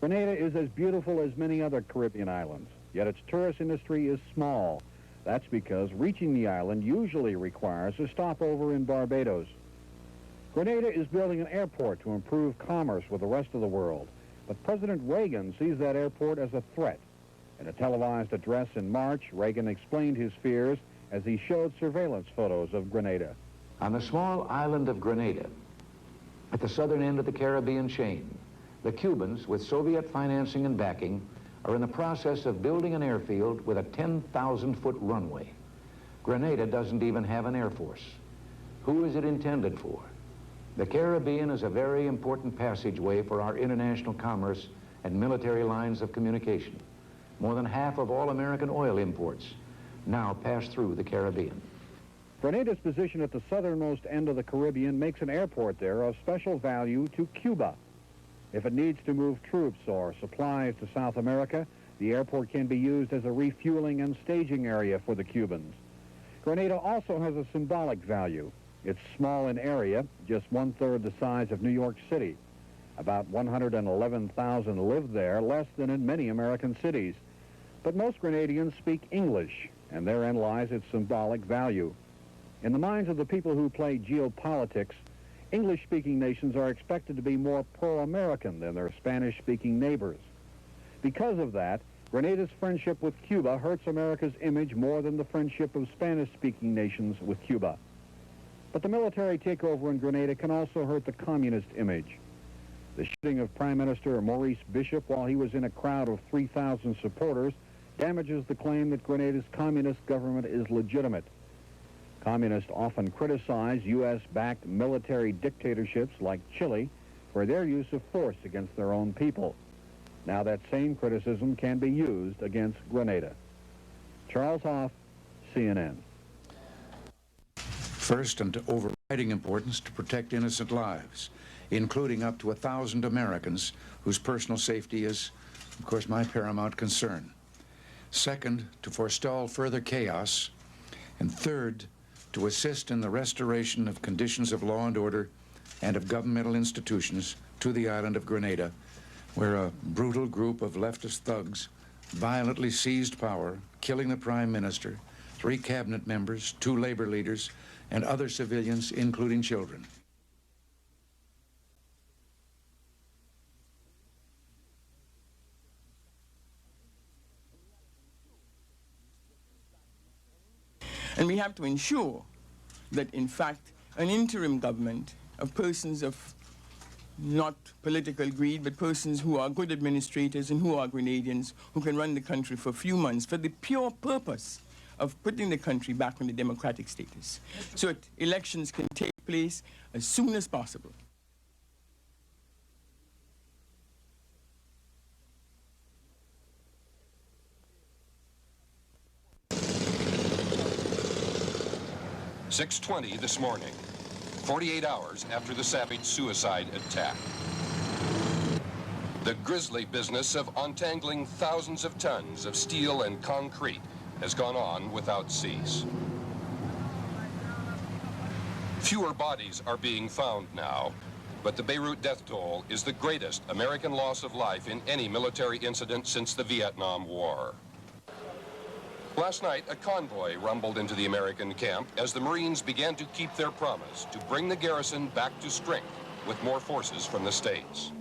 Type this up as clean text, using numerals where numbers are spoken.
Grenada is as beautiful as many other Caribbean islands, yet its tourist industry is small. That's because reaching the island usually requires a stopover in Barbados. Grenada is building an airport to improve commerce with the rest of the world, but President Reagan sees that airport as a threat. In a televised address in March, Reagan explained his fears as he showed surveillance photos of Grenada. On the small island of Grenada, at the southern end of the Caribbean chain, the Cubans, with Soviet financing and backing, are in the process of building an airfield with a 10,000-foot runway. Grenada doesn't even have an air force. Who is it intended for? The Caribbean is a very important passageway for our international commerce and military lines of communication. More than half of all American oil imports now pass through the Caribbean. Grenada's position at the southernmost end of the Caribbean makes an airport there of special value to Cuba. If it needs to move troops or supplies to South America, the airport can be used as a refueling and staging area for the Cubans. Grenada also has a symbolic value. It's small in area, just one-third the size of New York City. About 111,000 live there, less than in many American cities. But most Grenadians speak English, and therein lies its symbolic value. In the minds of the people who play geopolitics, English-speaking nations are expected to be more pro-American than their Spanish-speaking neighbors. Because of that, Grenada's friendship with Cuba hurts America's image more than the friendship of Spanish-speaking nations with Cuba. But the military takeover in Grenada can also hurt the communist image. The shooting of Prime Minister Maurice Bishop while he was in a crowd of 3,000 supporters damages the claim that Grenada's communist government is legitimate. Communists often criticize U.S.-backed military dictatorships like Chile for their use of force against their own people. Now that same criticism can be used against Grenada. Charles Hoff, CNN. First, and of overriding importance, to protect innocent lives, including up to 1,000 Americans whose personal safety is, of course, my paramount concern. Second, to forestall further chaos. And third, to assist in the restoration of conditions of law and order and of governmental institutions to the island of Grenada, where a brutal group of leftist thugs violently seized power, killing the Prime Minister, 3 cabinet members, 2 labor leaders, and other civilians, including children. And we have to ensure that, in fact, an interim government of persons of not political greed, but persons who are good administrators and who are Grenadians, who can run the country for a few months for the pure purpose of putting the country back on the democratic status, so that elections can take place as soon as possible. "6:20 this morning, 48 hours after the savage suicide attack. The grisly business of untangling thousands of tons of steel and concrete has gone on without cease. Fewer bodies are being found now, but the Beirut death toll is the greatest American loss of life in any military incident since the Vietnam War. Last night, a convoy rumbled into the American camp as the Marines began to keep their promise to bring the garrison back to strength with more forces from the States.